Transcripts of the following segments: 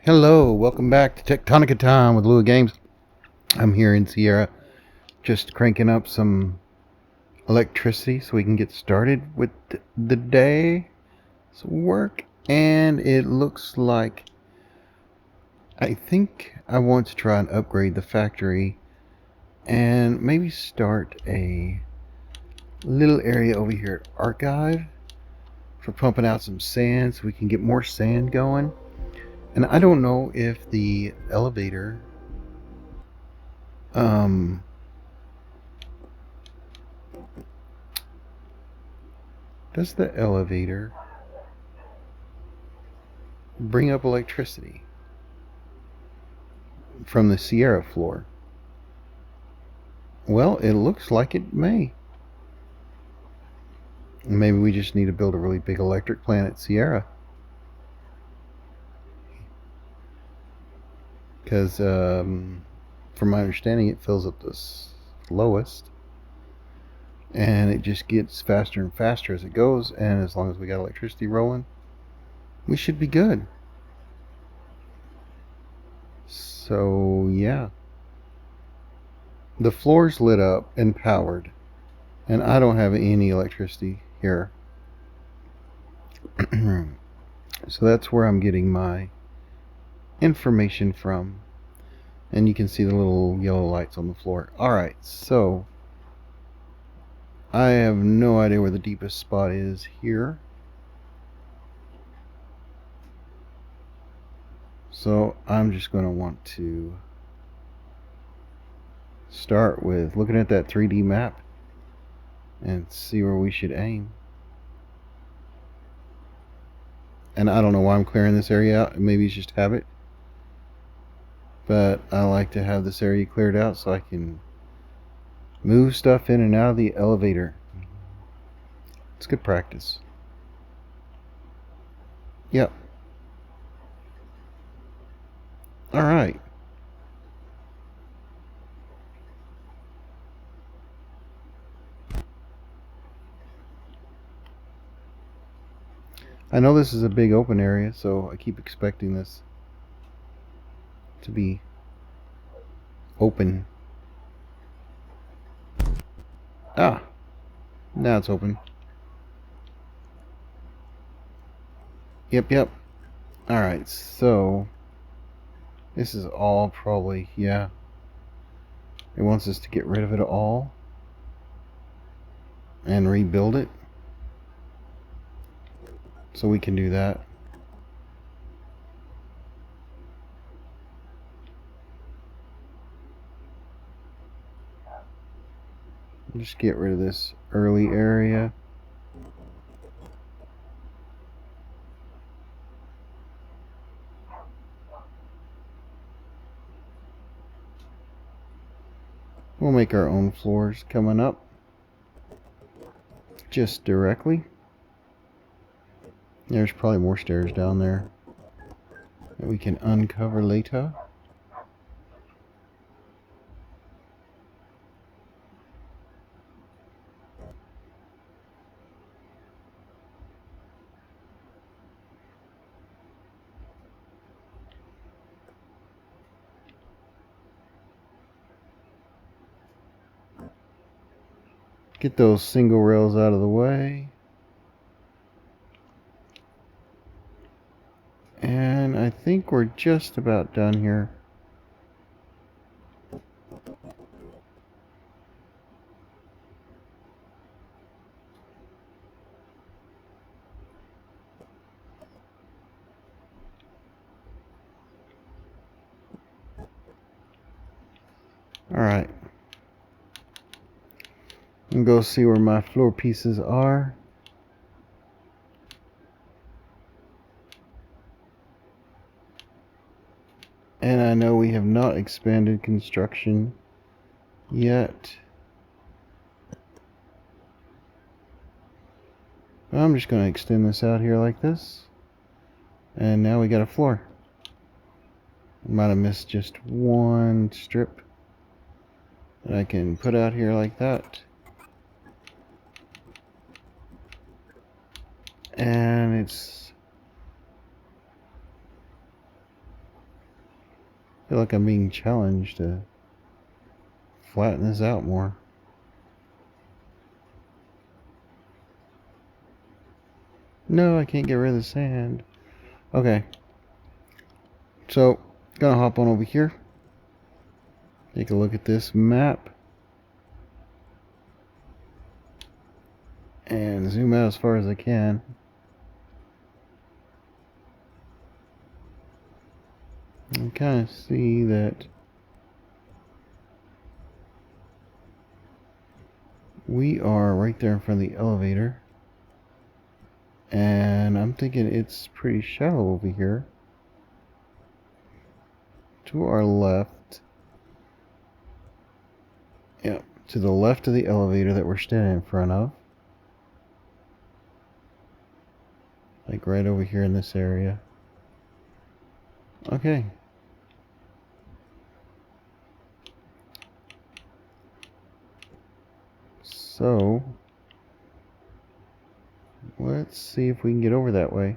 Hello, welcome back to Tectonica Time with Lua Games. I'm here in Sierra, just cranking up some electricity so we can get started with the day's work. And it looks like I think I want to try and upgrade the factory and maybe start a little area over here at Archive for pumping out some sand so we can get more sand going. And I don't know if the elevator does the elevator bring up electricity from the Sierra floor? Well, it looks like it may. Maybe we just need to build a really big electric plant at Sierra. Because, from my understanding, it fills up the slowest. And it just gets faster and faster as it goes. And as long as we got electricity rolling, we should be good. So, yeah. The floor's lit up and powered. And I don't have any electricity here. So that's where I'm getting my information from. And you can see the little yellow lights on the floor. Alright, so I have no idea where the deepest spot is here. So I'm just going to want to start with looking at that 3D map and see where we should aim. And I don't know why I'm clearing this area out. Maybe it's just habit. But I like to have this area cleared out so I can move stuff in and out of the elevator. It's good practice. Yep. Alright. I know this is a big open area, so I keep expecting this to be open. Ah, now it's open. Yep. Alright, so this is all probably, yeah. It wants us to get rid of it all and rebuild it. So we can do that. Just get rid of this early area. We'll make our own floors coming up just directly. There's probably more stairs down there that we can uncover later. Get those single rails out of the way. And I think we're just about done here. Alright. I'm going to go see where my floor pieces are. And I know we have not expanded construction yet. I'm just going to extend this out here like this. And now we got a floor. Might have missed just one strip that I can put out here like that. And it's I feel like I'm being challenged to flatten this out more. No, I can't get rid of the sand. Okay. So, gonna hop on over here. Take a look at this map. And zoom out as far as I can. And kind of see that we are right there in front of the elevator. And I'm thinking it's pretty shallow over here. To our left. Yep, to the left of the elevator that we're standing in front of. Like right over here in this area. Okay. So, let's see if we can get over that way.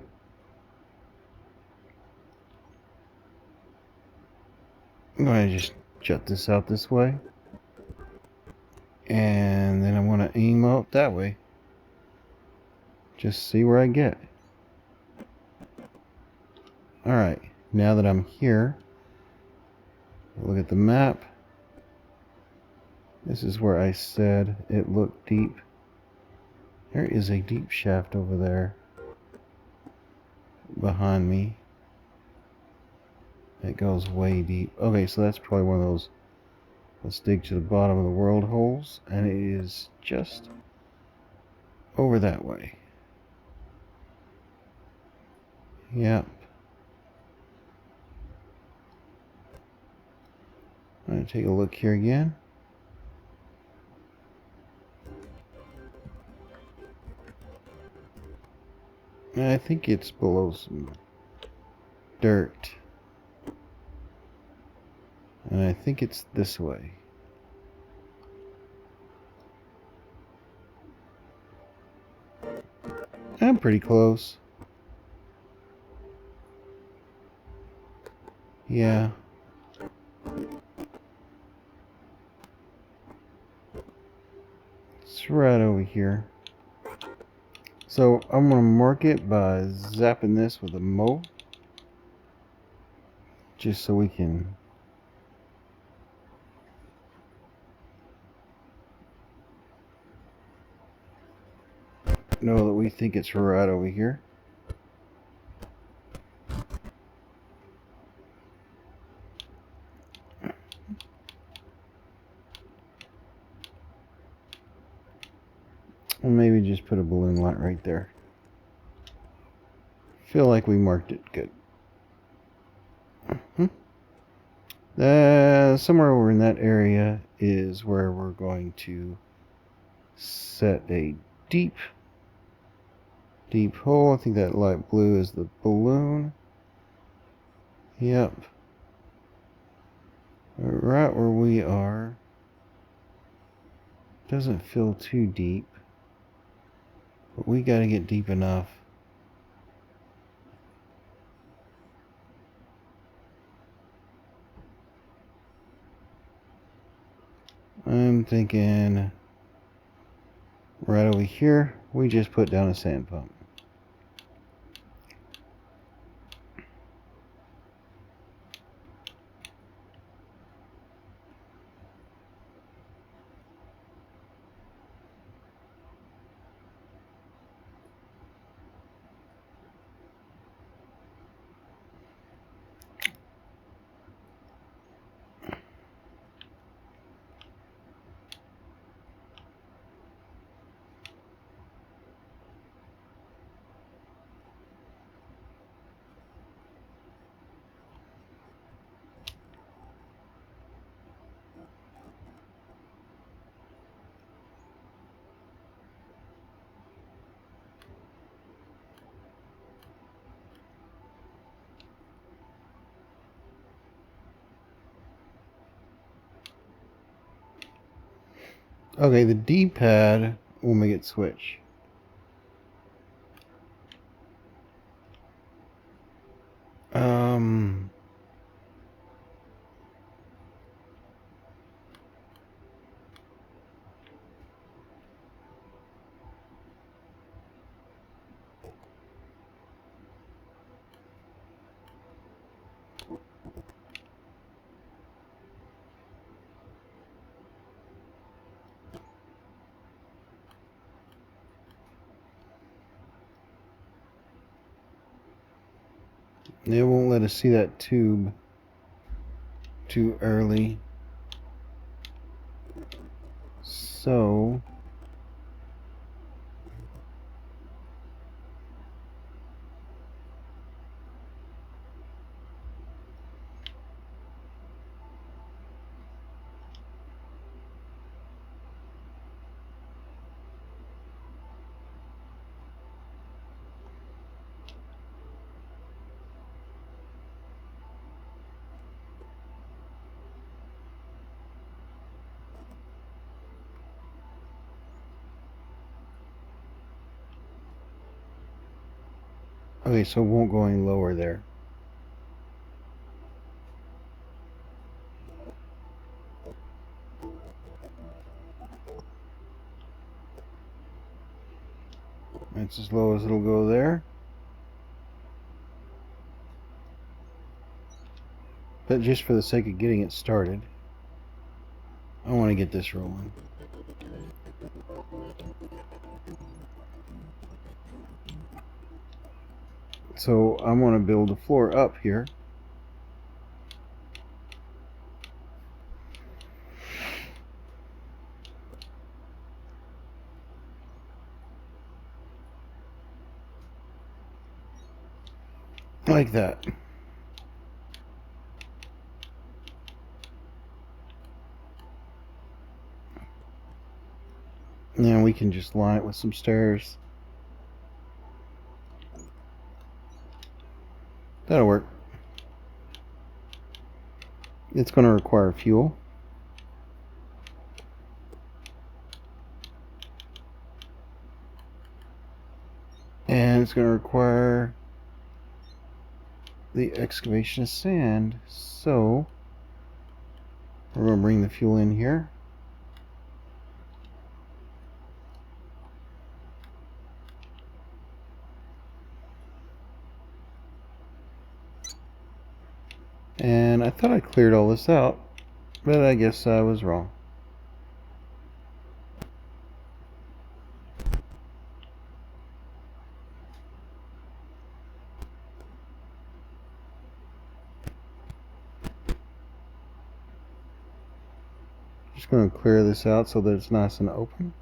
I'm going to just jut this out this way. And then I want to aim out that way. Just see where I get. Alright, now that I'm here, look at the map. This is where I said it looked deep. There is a deep shaft over there behind me. It goes way deep. Okay, so that's probably one of those let's dig to the bottom of the world holes, and it is just over that way. Yep. I'm going to take a look here again. I think it's below some dirt. And I think it's this way. I'm pretty close. Yeah. It's right over here. So I'm going to mark it by zapping this with a mow. Just so we can know that we think it's right over here. And maybe just put a balloon light right there. Feel like we marked it good. Somewhere over in that area is where we're going to set a deep hole. I think that light blue is the balloon. Yep. Right where we are. Doesn't feel too deep. But we gotta get deep enough. I'm thinking right over here, we just put down a sand pump. Okay, the D-pad will make it switch. It won't let us see that tube too early. So okay, so it won't go any lower there. That's as low as it'll go there. But just for the sake of getting it started, I want to get this rolling. So I want to build a floor up here. Like that. Now we can just line it with some stairs. That'll work. It's going to require fuel. And it's going to require the excavation of sand. So we're going to bring the fuel in here. And I thought I cleared all this out, but I guess I was wrong. Just going to clear this out so that it's nice and open.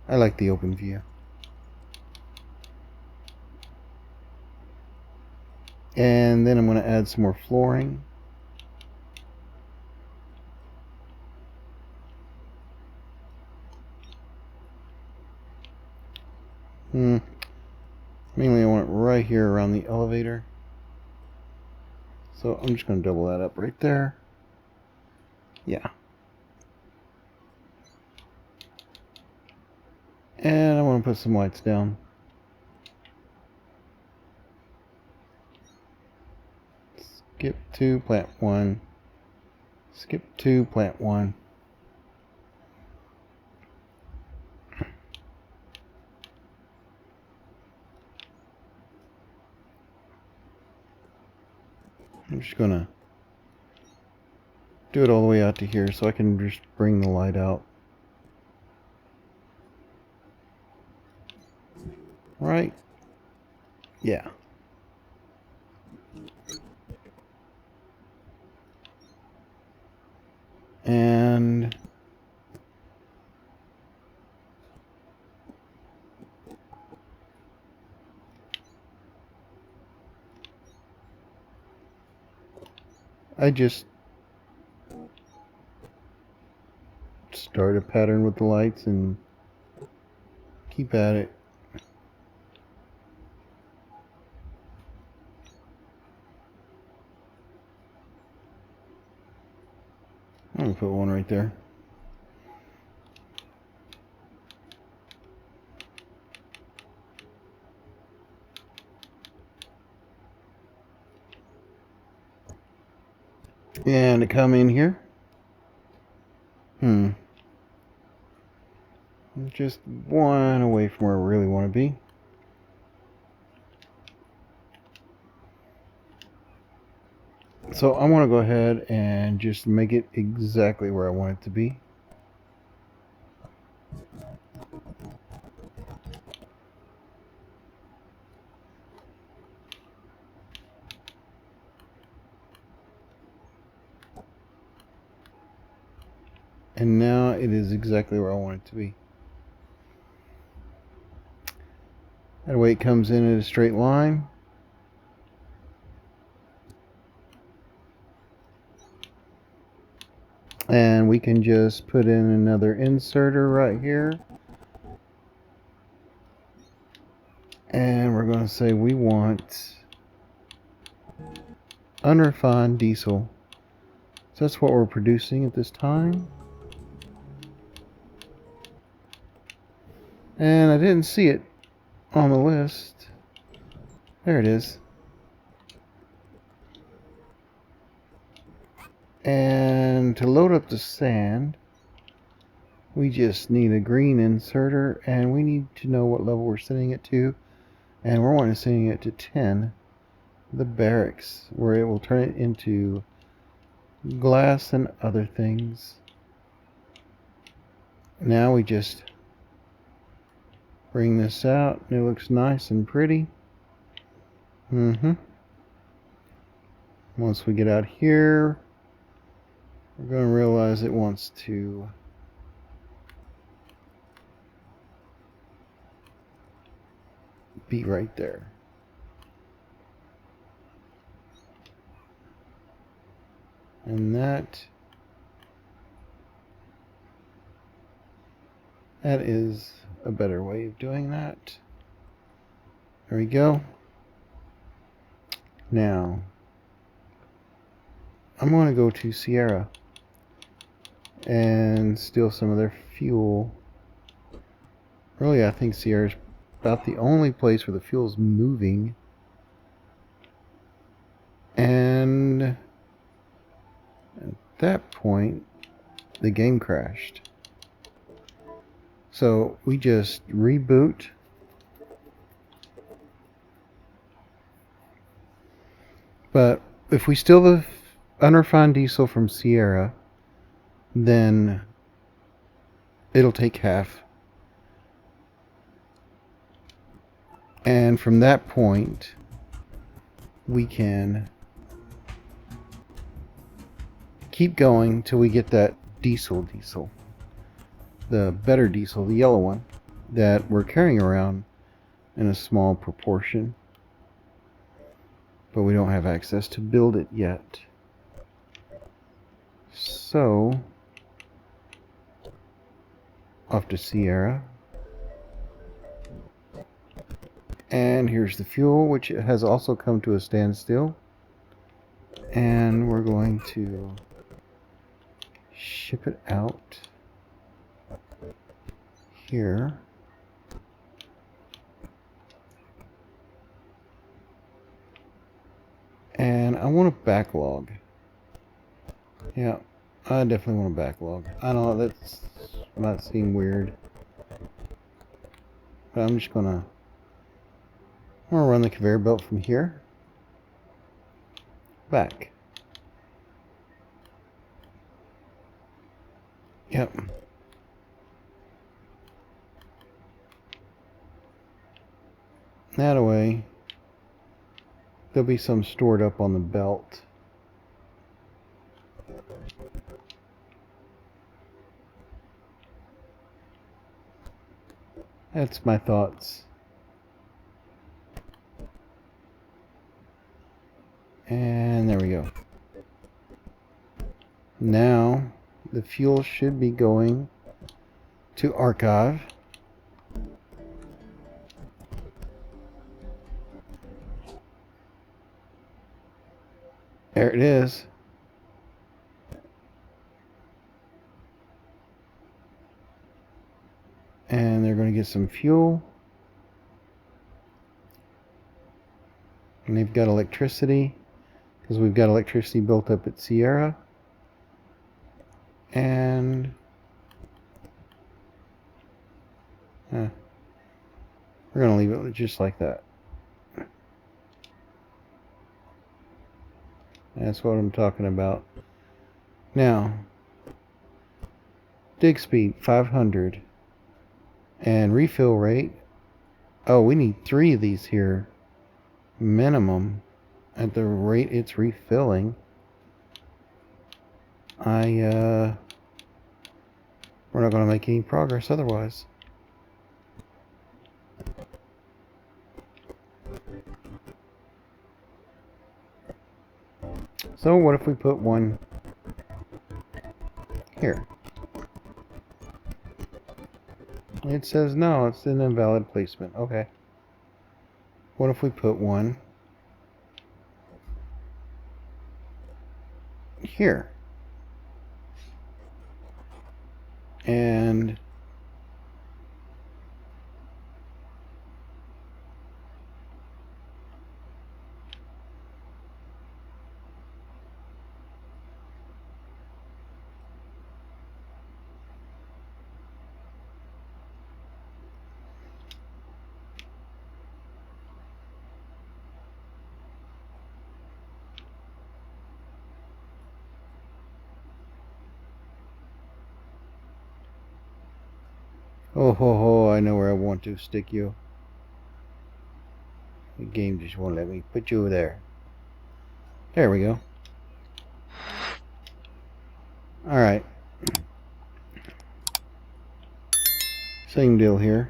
I like the open view. And then I'm going to add some more flooring. Mainly I want it right here around the elevator. So I'm just going to double that up right there. Yeah. And I want to put some lights down. Skip to plant 1. Skip to plant 1. I'm just going to do it all the way out to here so I can just bring the light out. Right? Yeah. And I just start a pattern with the lights and keep at it. I'm going to put one right there. And to come in here. Just one away from where I really want to be. So I want to go ahead and just make it exactly where I want it to be. And now it is exactly where I want it to be. That way it comes in at a straight line. And we can just put in another inserter right here. And we're going to say we want unrefined diesel. So that's what we're producing at this time. And I didn't see it on the list. There it is. And to load up the sand, we just need a green inserter, and we need to know what level we're setting it to. And we're wanting to set it to 10, the Barracks, where it will turn it into glass and other things. Now we just bring this out, and it looks nice and pretty. Once we get out here, we're going to realize it wants to be right there. And that is a better way of doing that. There we go. Now, I'm going to go to Sierra and steal some of their fuel. Really, I think Sierra's about the only place where the fuel's moving. And at that point, the game crashed. So we just reboot. But if we steal the unrefined diesel from Sierra, then it'll take half. And from that point, we can keep going till we get that diesel. The better diesel, the yellow one, that we're carrying around in a small proportion. But we don't have access to build it yet. So, off to Sierra. And here's the fuel, which has also come to a standstill. And we're going to ship it out here. And I want a backlog. Yeah, I definitely want a backlog. I know that might seem weird, but I'm just gonna run the conveyor belt from here back. Yep. That way, there'll be some stored up on the belt. That's my thoughts. And there we go. Now, the fuel should be going to archive. There it is. And they're going to get some fuel. And they've got electricity, because we've got electricity built up at Sierra. And we're going to leave it just like that. That's what I'm talking about. Now, dig speed 500 and refill rate. Oh, we need 3 of these here minimum at the rate it's refilling. I We're not going to make any progress otherwise. So what if we put one here? It says no, it's an invalid placement. Okay. What if we put one here? And oh ho ho, I know where I want to stick you. The game just won't let me put you there. There we go. Alright. Same deal here.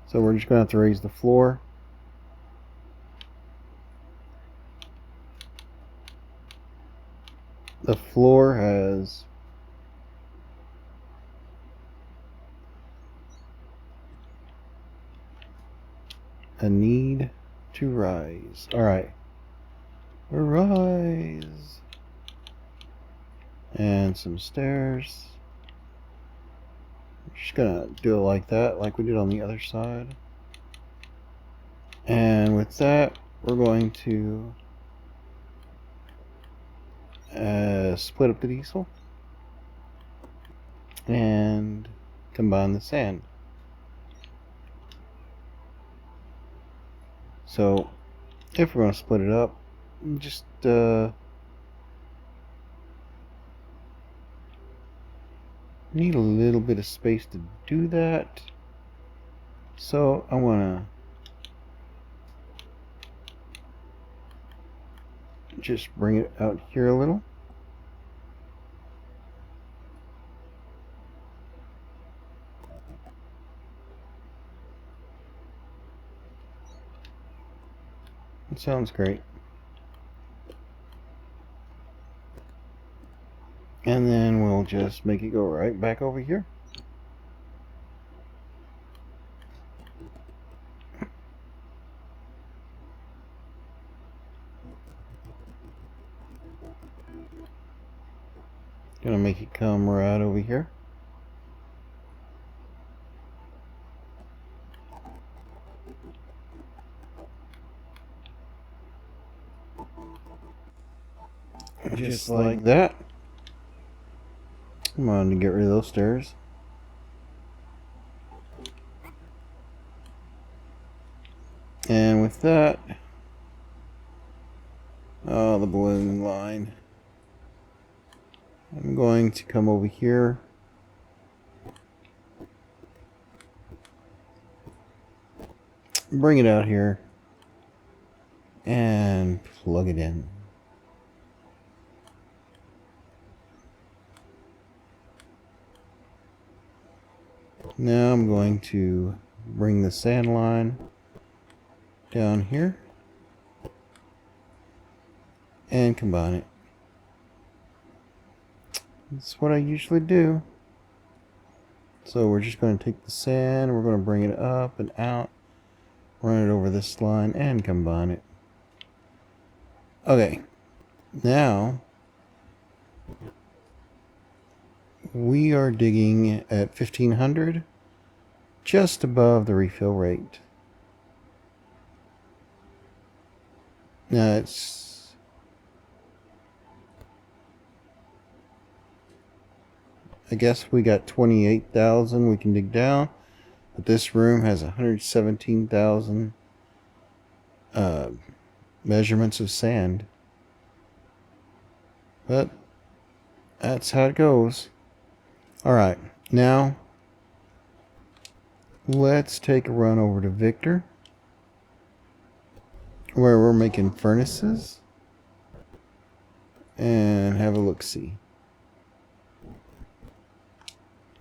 So we're just going to have to raise the floor. The floor has a need to rise. Alright. Rise. And some stairs. Just gonna do it like that, like we did on the other side. And with that, we're going to split up the diesel and combine the sand. So if we're going to split it up, just need a little bit of space to do that. So I want to just bring it out here a little. It sounds great. And then we'll just make it go right back over here. Gonna make it come right over here. Just like that. Come on to get rid of those stairs. And with that, oh, the balloon line. I'm going to come over here. Bring it out here. And plug it in. Now I'm going to bring the sand line down here and combine it. That's what I usually do. So we're just going to take the sand, we're going to bring it up and out, run it over this line and combine it. Okay, now we are digging at 1500, just above the refill rate. Now it's I guess we got 28,000 we can dig down, but this room has 117,000 measurements of sand. But that's how it goes. Alright, now let's take a run over to Victor, where we're making furnaces, and have a look-see.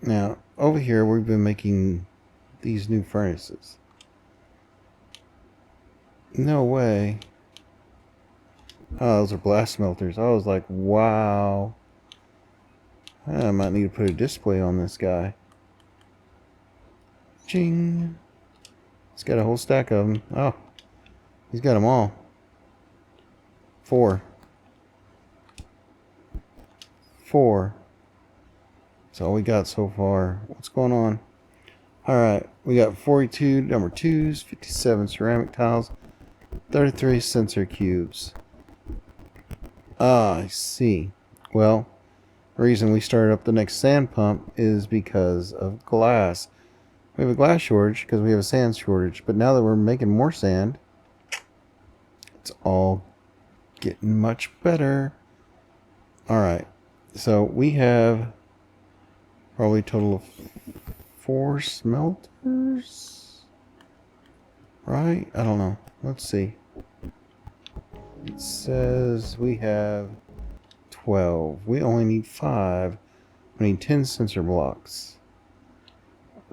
Now, over here, we've been making these new furnaces. No way. Oh, those are blast smelters. I was like, wow. I might need to put a display on this guy. Ching. He's got a whole stack of them. Oh, he's got them all. 4. That's all we got so far. What's going on? Alright, we got 42 number 2s, 57 ceramic tiles, 33 sensor cubes. Ah, I see. Well, the reason we started up the next sand pump is because of glass. We have a glass shortage because we have a sand shortage, but now that we're making more sand, it's all getting much better. Alright, so we have probably a total of 4 smelters, right? I don't know. Let's see. It says we have 12. We only need 5. We need 10 sensor blocks.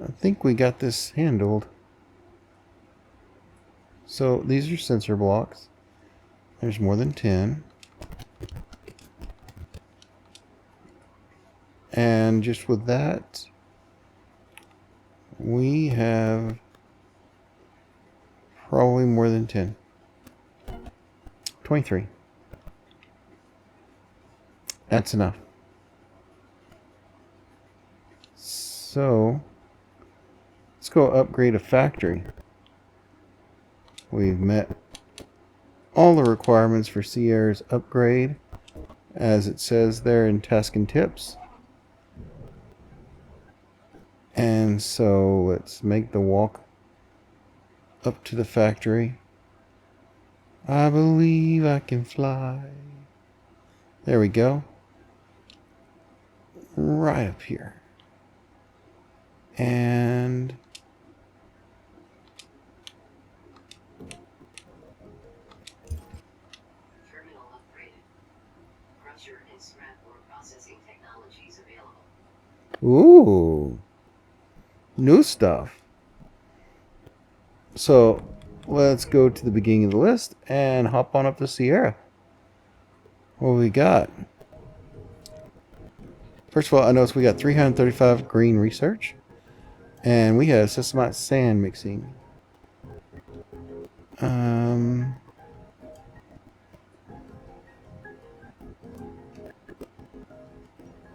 I think we got this handled. So these are sensor blocks. There's more than 10. And just with that, we have probably more than 10. 23. That's enough. So let's go upgrade a factory. We've met all the requirements for Sierra's upgrade, as it says there in Task and Tips. And so let's make the walk up to the factory. I believe I can fly. There we go. Right up here. And terminal upgraded. Crusher and scrap ore processing technologies available. ooh, new stuff. So let's go to the beginning of the list and hop on up to Sierra. What we got? First of all, I noticed we got 335 green research, and we have Sesamite sand mixing.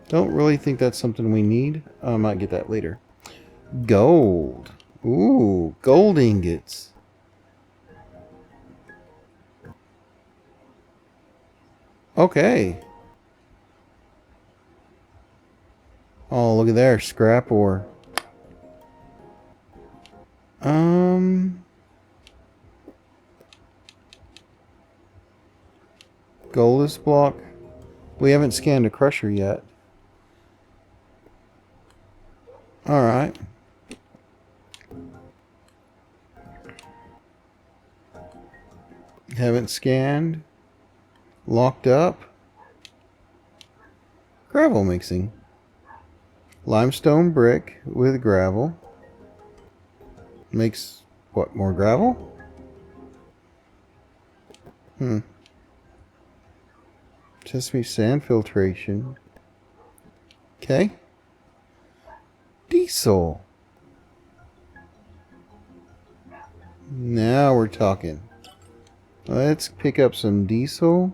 Don't really think that's something we need. I might get that later. Gold. Ooh, gold ingots. Okay. Oh, look at there, scrap ore. Goldus block. We haven't scanned a crusher yet. Alright. Haven't scanned. Locked up. Gravel mixing. Limestone brick with gravel. Makes what, more gravel? Sesame sand filtration. Okay. Diesel. Now we're talking. Let's pick up some diesel.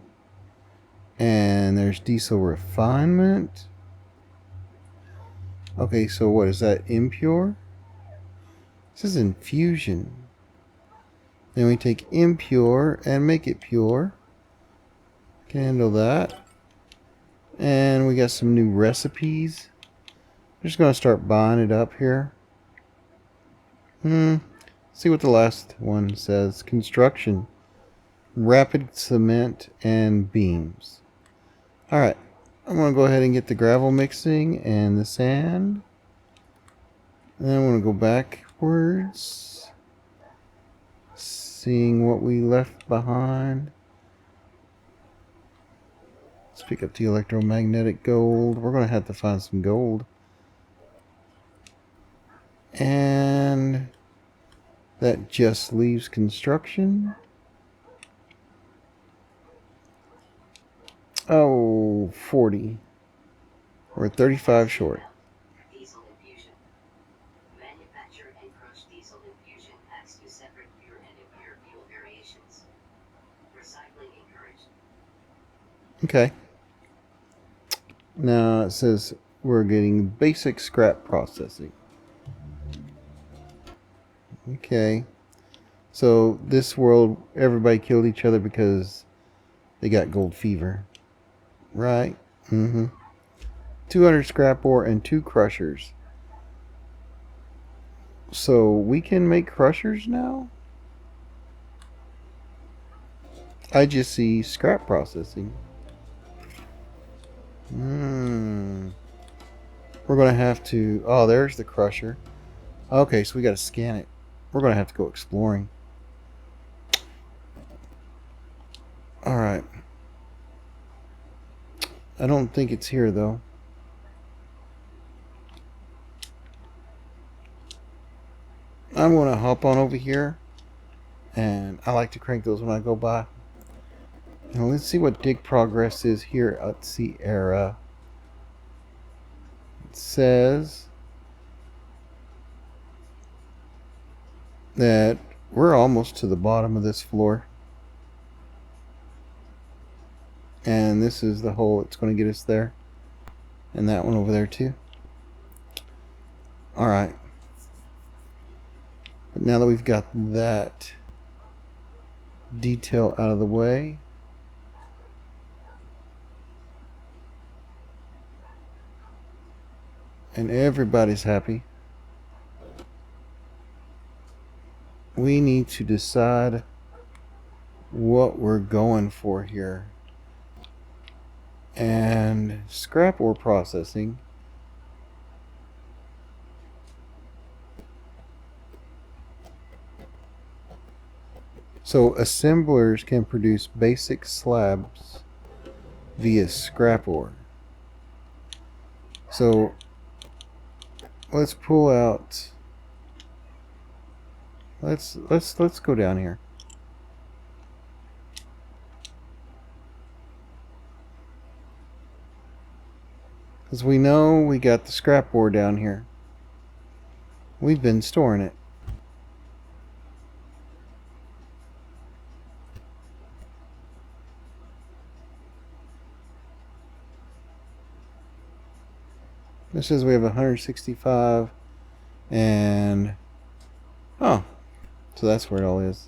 And there's diesel refinement. Okay, so what is that? Impure? This is infusion. Then we take impure and make it pure. Can handle that. And we got some new recipes. I'm just going to start buying it up here. See what the last one says. Construction. Rapid cement and beams. Alright. I'm going to go ahead and get the gravel mixing and the sand. And then I'm going to go backwards. Seeing what we left behind. Let's pick up the electromagnetic gold. We're going to have to find some gold. That just leaves construction. Oh, 40. We're 35 short. Diesel infusion. Manufacture and crush diesel infusion packs to separate pure and impure fuel variations. Recycling encouraged. Okay. Now it says we're getting basic scrap processing. Okay. So this world, everybody killed each other because they got gold fever. Right? Mm-hmm. 200 scrap ore and 2 crushers. So we can make crushers now? I just see scrap processing. We're going to have to... Oh, there's the crusher. Okay, so we got to scan it. We're going to have to go exploring. Alright. I don't think it's here, though. I'm going to hop on over here. And I like to crank those when I go by. And let's see what dig progress is here at Sierra. It says that we're almost to the bottom of this floor. And this is the hole that's going to get us there. And that one over there too. Alright. But now that we've got that detail out of the way, and everybody's happy, we need to decide what we're going for here. And scrap ore processing. So assemblers can produce basic slabs via scrap ore. So let's pull out. Let's go down here. Because we know we got the scrap ore down here. We've been storing it. This says we have 165 and oh, so that's where it all is.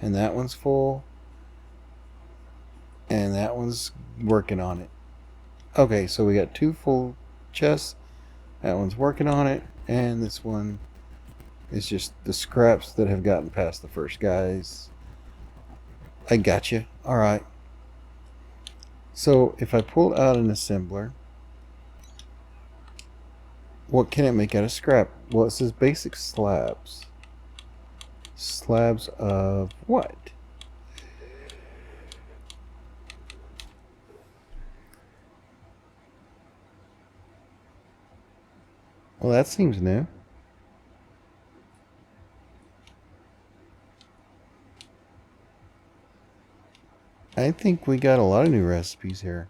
And that one's full. And that one's working on it. Okay, so we got 2 full chests. That one's working on it. And this one is just the scraps that have gotten past the first guys. I got you. Alright. So if I pull out an assembler, what can it make out of scrap? Well, it says basic slabs. Slabs of what? Well, that seems new. I think we got a lot of new recipes here.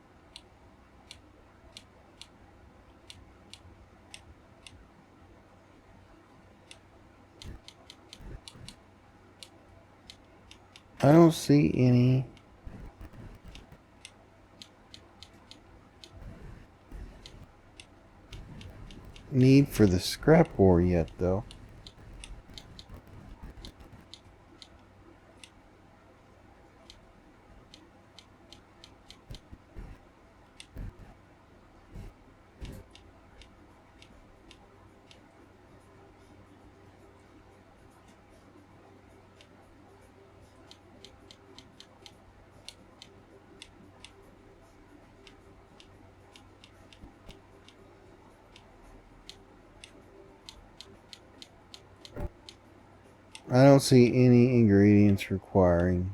I don't see any need for the scrap ore yet, though. I don't see any ingredients requiring.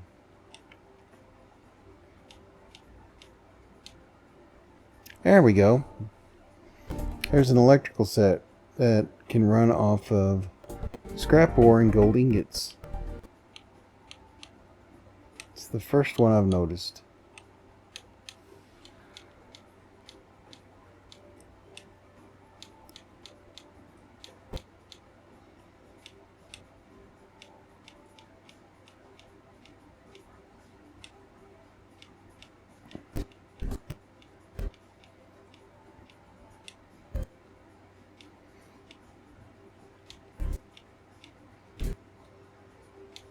There we go. There's an electrical set. that can run off of scrap ore and gold ingots. It's the first one I've noticed.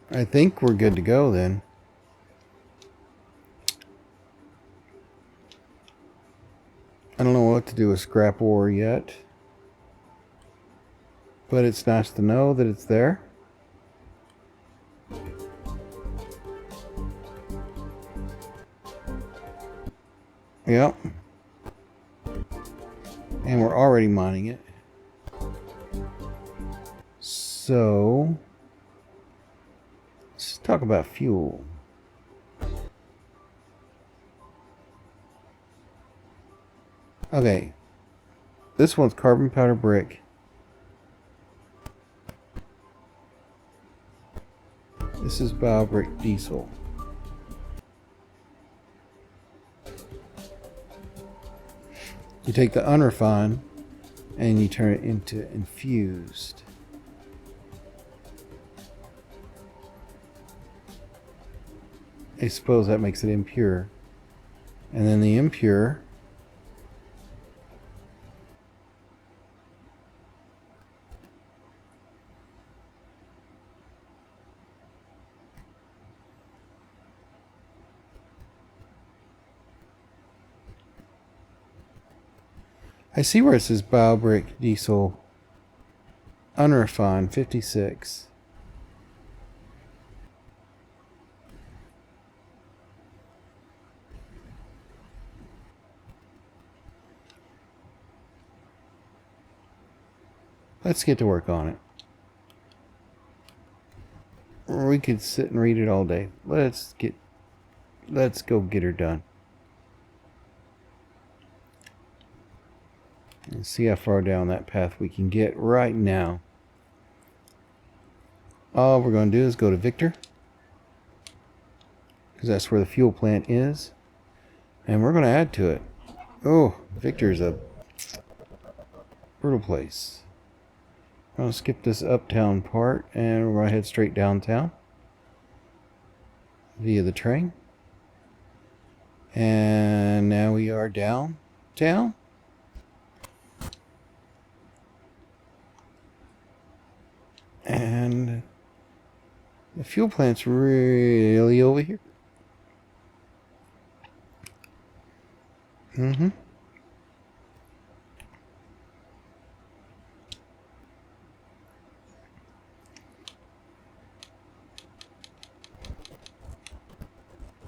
I think we're good to go then. I don't know what to do with scrap ore yet, but it's nice to know that it's there. Yep. And we're already mining it. So, let's talk about fuel. Okay. This one's carbon powder brick. This is BioBrick diesel. You take the unrefined and you turn it into infused. I suppose that makes it impure. And then the impure I see where it says BioBrick diesel unrefined 56. Let's get to work on it. We could sit and read it all day. Let's go get her done. And see how far down that path we can get right now. All we're going to do is go to Victor, because that's where the fuel plant is, and we're going to add to it. Oh, Victor's a brutal place. I'm going to skip this uptown part, and we're going to head straight downtown via the train. And now we are downtown. And the fuel plant's really over here.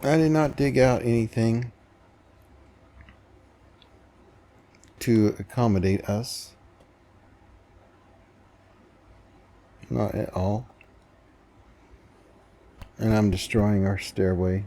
I did not dig out anything to accommodate us. Not at all. And I'm destroying our stairway.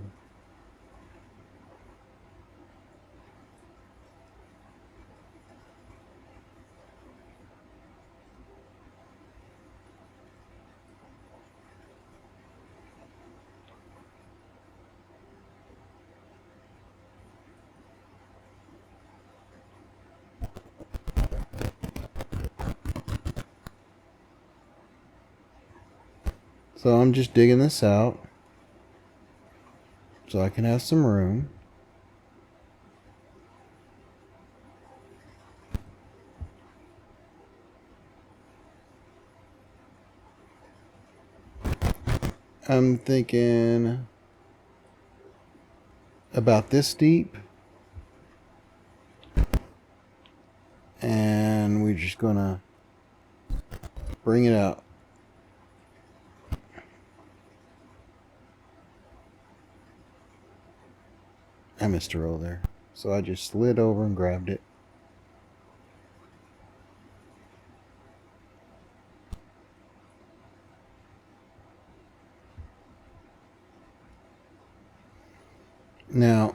So I'm just digging this out so I can have some room. I'm thinking about this deep, and we're just gonna bring it out. I missed a row there, so I just slid over and grabbed it. Now,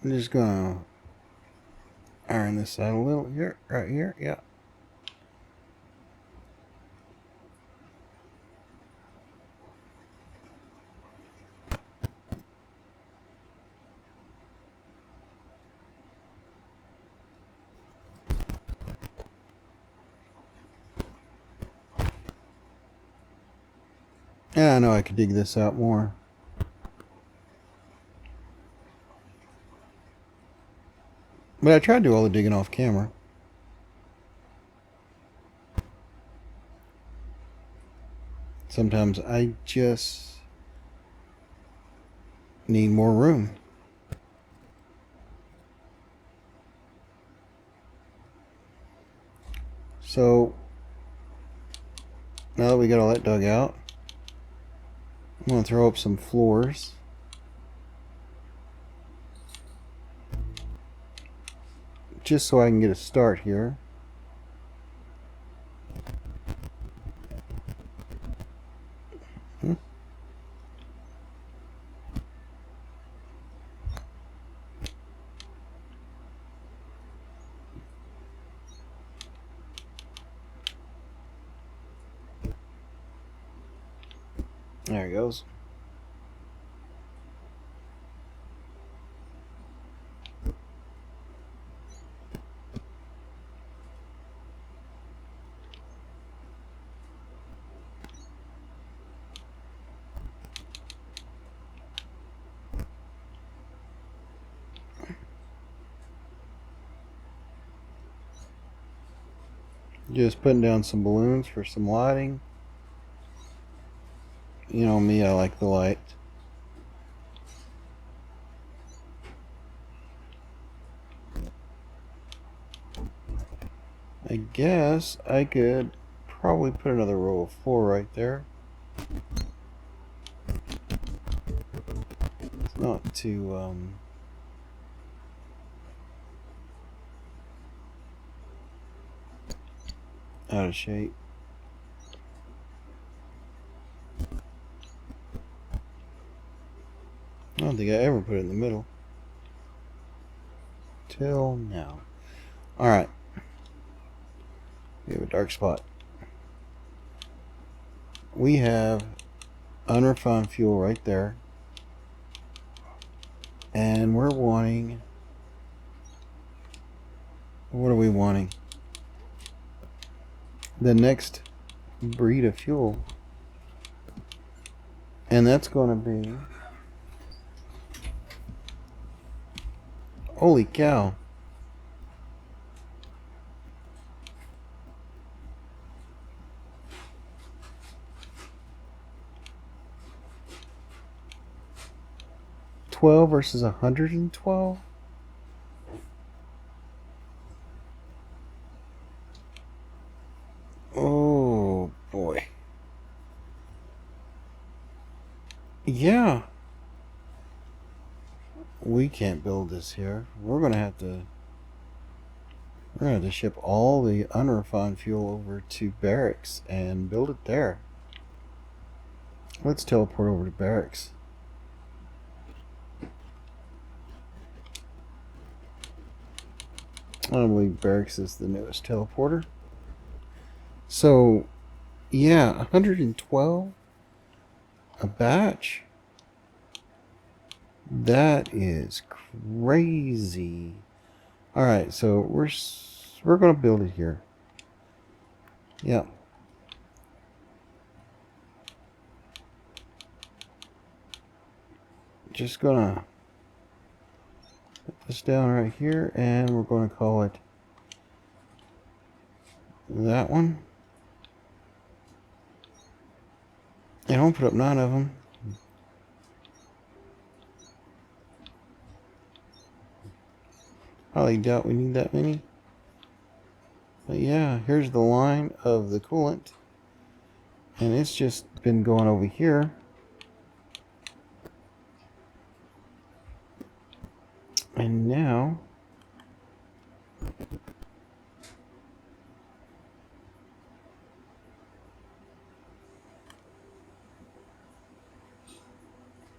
I'm just gonna iron this out a little here, right here, yeah. Yeah, I know I could dig this out more. But I tried to do all the digging off camera. Sometimes I just need more room. So now that we got all that dug out, I'm going to throw up some floors. Just so I can get a start here. There it goes. Just putting down some balloons for some lighting. You know me, I like the light. I guess I could probably put another row of floor right there. It's not too out of shape. I don't think I ever put it in the middle. Till now. Alright. We have a dark spot. We have unrefined fuel right there. And we're wanting... What are we wanting? The next breed of fuel. And that's going to be... Holy cow. $12 versus $112? Oh boy. Yeah. We can't build this here. We're gonna have to ship all the unrefined fuel over to Barracks and build it there. Let's teleport over to Barracks. I don't believe Barracks is the newest teleporter. So, yeah, 112 a batch. That is crazy. All right, so we're gonna build it here. Yeah. Just gonna put this down right here, and we're going to call it that one. And I'll put up 9 of them. Highly doubt we need that many. But yeah, here's the line of the coolant. And it's just been going over here. And now...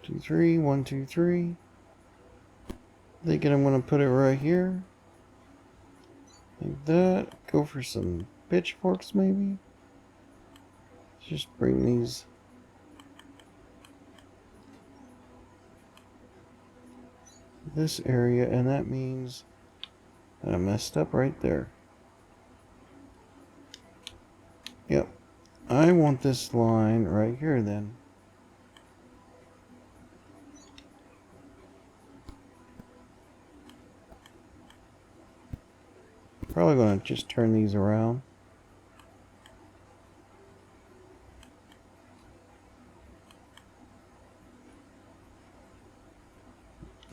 Two, three, 1, 2, 3. Thinking I'm going to put it right here. Like that. Go for some pitchforks maybe. Just bring these this area, and that means that I messed up right there. Yep. I want this line right here then. Probably going to just turn these around.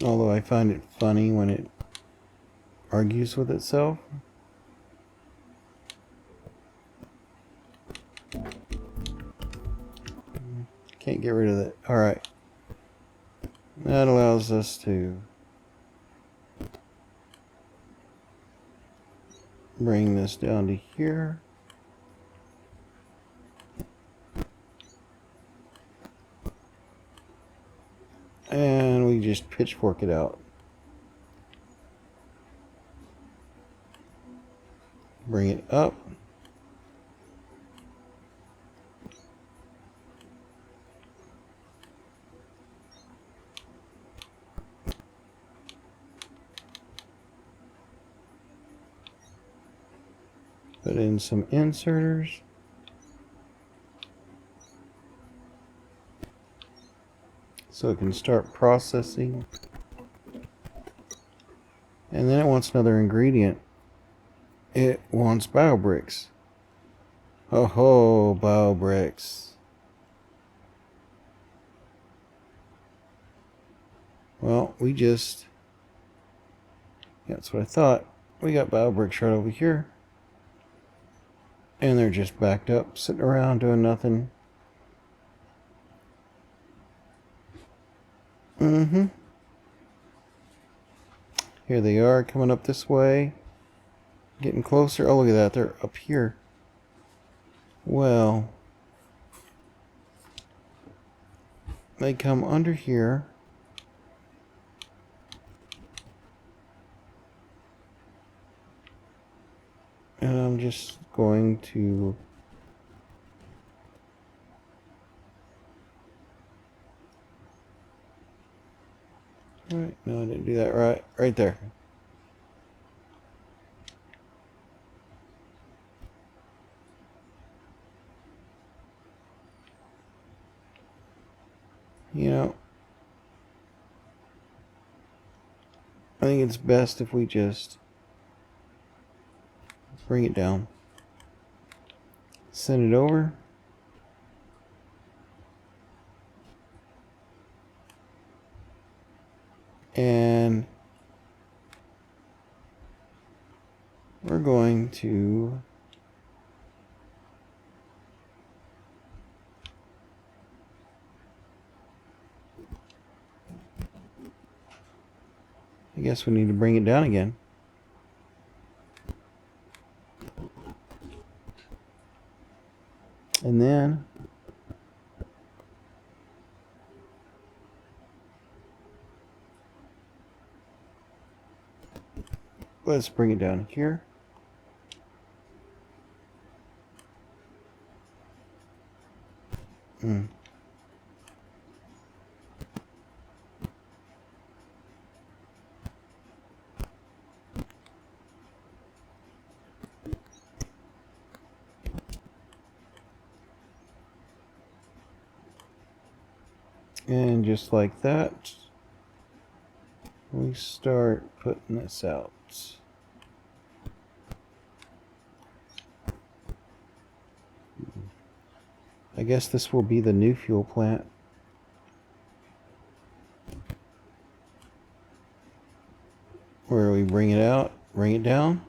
Although I find it funny when it argues with itself. Can't get rid of that. Alright. That allows us to bring this down to here. And we just pitchfork it out. Bring it up. Put in some inserters. So it can start processing. And then it wants another ingredient. It wants bio bricks. Oh ho, bio bricks. Well, we just... yeah, that's what I thought. We got bio bricks right over here. And they're just backed up, sitting around doing nothing. Here they are, coming up this way. Getting closer. Oh, look at that. They're up here. Well, they come under here. And I'm just going to right, no, I didn't do that right there. You know, I think it's best if we just bring it down. Send it over. And we're going to I guess we need to bring it down again. And then let's bring it down here. And just like that, we start putting this out. I guess this will be the new fuel plant. Where we bring it out, bring it down.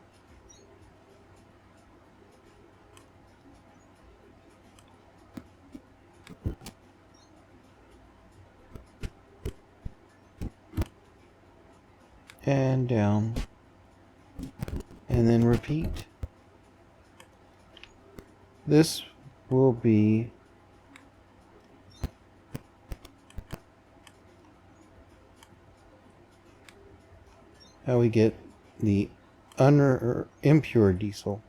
And down. And then repeat. This will be how we get the impure diesel.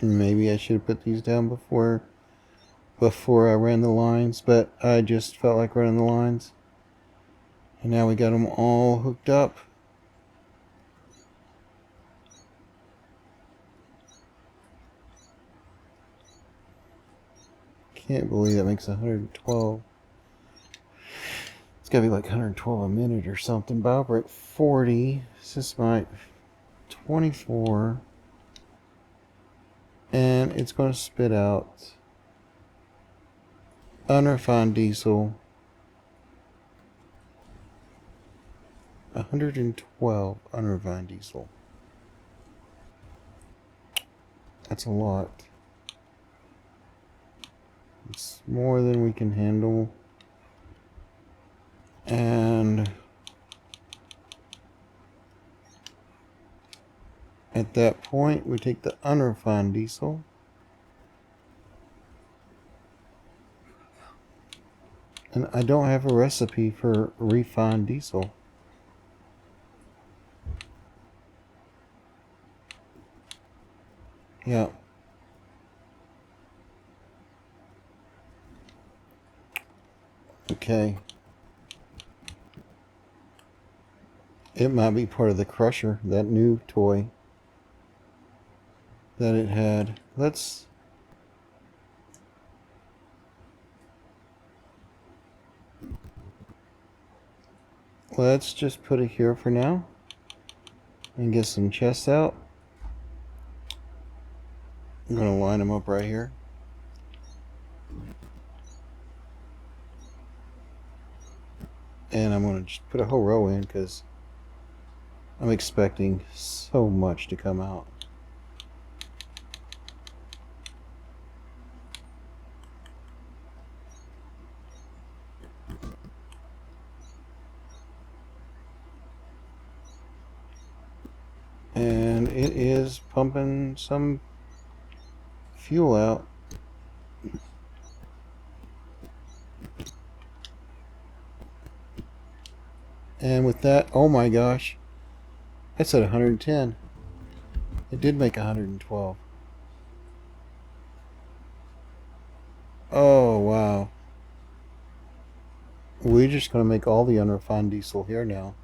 Maybe I should have put these down before I ran the lines, but I just felt like running the lines. And now we got them all hooked up. Can't believe that makes 112. It's gotta be like 112 a minute or something. Barracks 40, Sesamite 24, and it's going to spit out unrefined diesel 112 unrefined diesel. That's a lot. It's more than we can handle. And at that point, we take the unrefined diesel and I don't have a recipe for refined diesel. Yeah. Okay. It might be part of the crusher, that new toy that it had. Let's just put it here for now and get some chests out. I'm going to line them up right here. And I'm going to just put a whole row in because I'm expecting so much to come out. And it is pumping some fuel out. And with that, oh my gosh, I said 110. It did make 112. Oh wow. We're just going to make all the unrefined diesel here now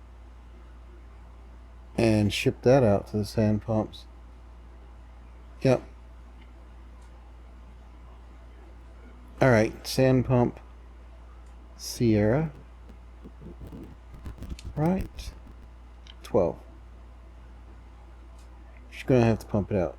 and ship that out to the sand pumps. Yep. Alright, sand pump Sierra. Right. 12. Just going to have to pump it out.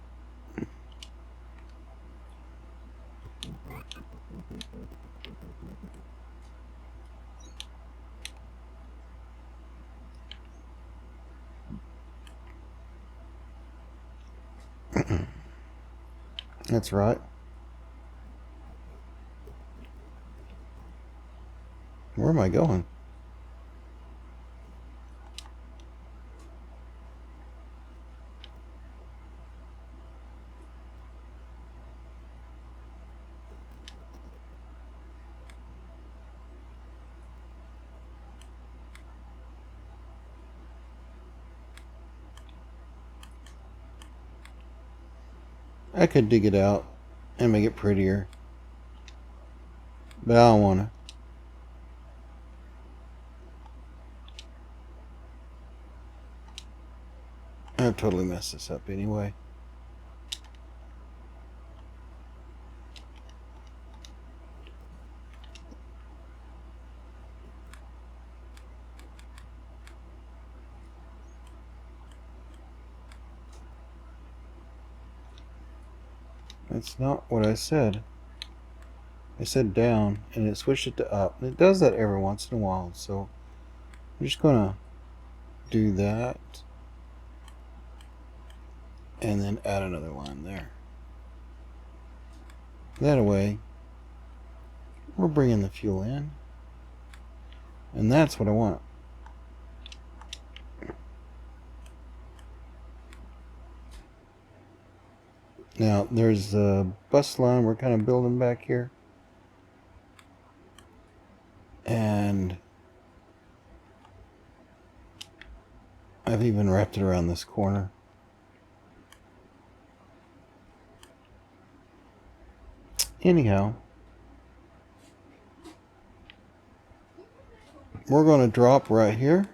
That's right. Where am I going? I could dig it out and make it prettier, but I don't want to. I'll totally mess this up anyway. That's not what I said. I said down and it switched it to up. It does that every once in a while, so I'm just gonna do that and then add another line there. That way we're bringing the fuel in, and that's what I want. Now, there's a bus line we're kind of building back here. And I've even wrapped it around this corner. Anyhow, we're going to drop right here.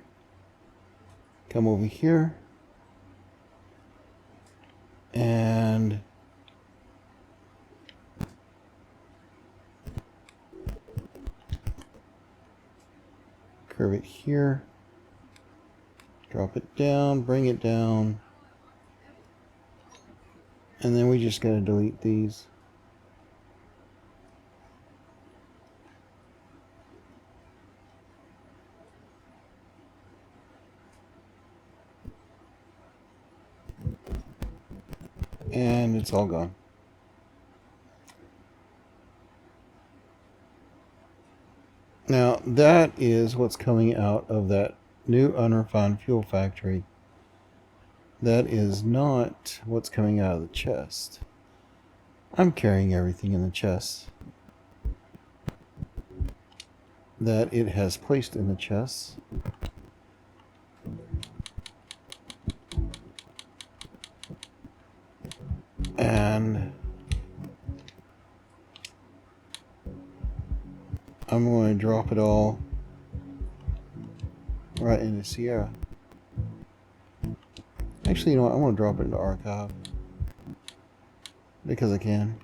Come over here. And curve it here. Drop it down, bring it down. And then we just got to delete these. And it's all gone. Now that is what's coming out of that new unrefined fuel factory. That is not what's coming out of the chest. I'm carrying everything in the chest that it has placed in the chest. And I'm going to drop it all right into Sierra. Actually, you know what? I want to drop it into Archive because I can.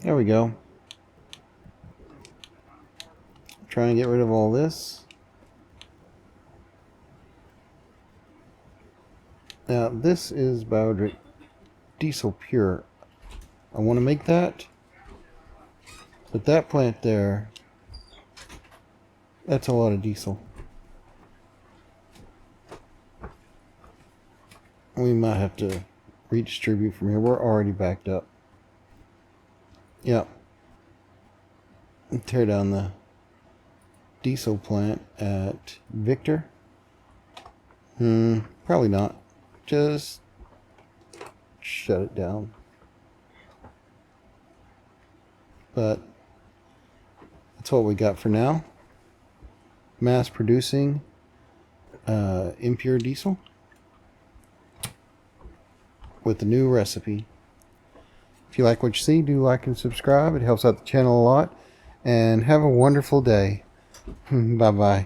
There we go. Try and get rid of all this. Now this is biodiesel pure. I want to make that, but that plant there, that's a lot of diesel. We might have to redistribute from here. We're already backed up. Yep. Tear down the diesel plant at Victor. Probably not. Just shut it down. But that's what we got for now. Mass producing impure diesel with the new recipe. If you like what you see, do like and subscribe. It helps out the channel a lot. And have a wonderful day. Bye-bye.